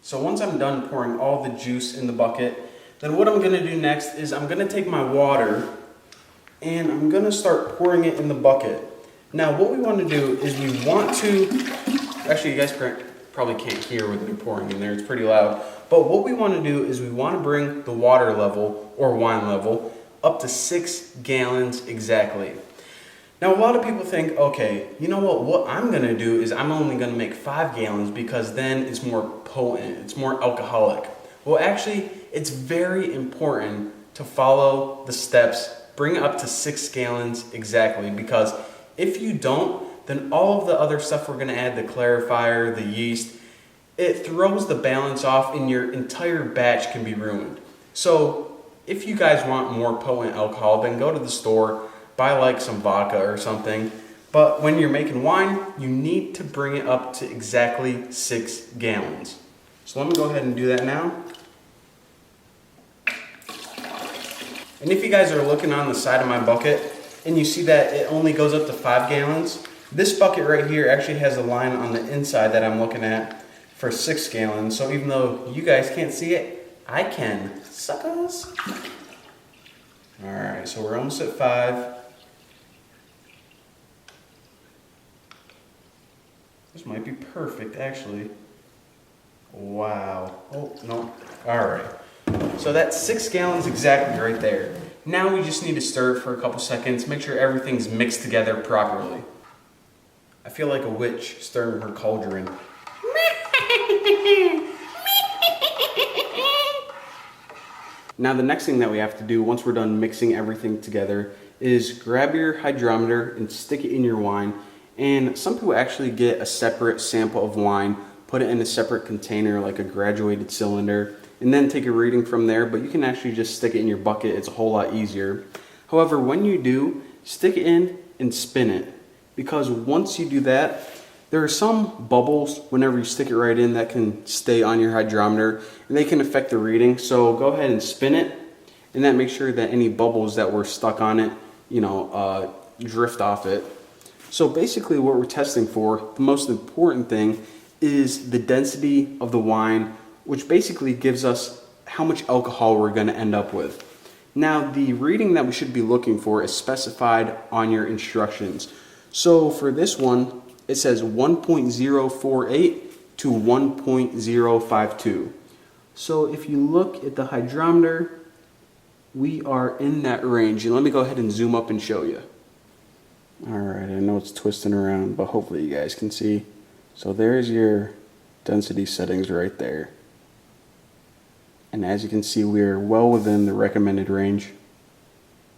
So once I'm done pouring all the juice in the bucket, then what I'm going to do next is I'm going to take my water and I'm going to start pouring it in the bucket. Now what we want to do is we want to, actually you guys probably can't hear with me pouring in there, it's pretty loud. But what we want to do is we want to bring the water level or wine level up to 6 gallons exactly. Now a lot of people think, okay, you know what I'm going to do is I'm only going to make 5 gallons because then it's more potent, it's more alcoholic. Well actually, it's very important to follow the steps, bring it up to 6 gallons exactly, because if you don't, then all of the other stuff we're going to add, the clarifier, the yeast, it throws the balance off and your entire batch can be ruined. So if you guys want more potent alcohol, then go to the store, buy like some vodka or something. But when you're making wine, you need to bring it up to exactly 6 gallons. So let me go ahead and do that now. And if you guys are looking on the side of my bucket and you see that it only goes up to 5 gallons, this bucket right here actually has a line on the inside that I'm looking at for 6 gallons. So even though you guys can't see it, I can. Suckers. Alright, so we're almost at 5. This might be perfect, actually. Wow. Oh, no. Alright. So that's 6 gallons exactly right there. Now we just need to stir it for a couple seconds, make sure everything's mixed together properly. I feel like a witch stirring her cauldron. Now the next thing that we have to do once we're done mixing everything together is grab your hydrometer and stick it in your wine. And some people actually get a separate sample of wine, put it in a separate container like a graduated cylinder, and then take a reading from there, but you can actually just stick it in your bucket. It's a whole lot easier. However, when you do, stick it in and spin it, because once you do that, there are some bubbles whenever you stick it right in that can stay on your hydrometer and they can affect the reading. So go ahead and spin it, and that makes sure that any bubbles that were stuck on it, drift off it. So basically what we're testing for, the most important thing, is the density of the wine, which basically gives us how much alcohol we're going to end up with. Now the reading that we should be looking for is specified on your instructions. So for this one, it says 1.048 to 1.052. So if you look at the hydrometer, we are in that range. And let me go ahead and zoom up and show you. Alright, I know it's twisting around, but hopefully you guys can see. So there's your density settings right there. And as you can see, we are well within the recommended range.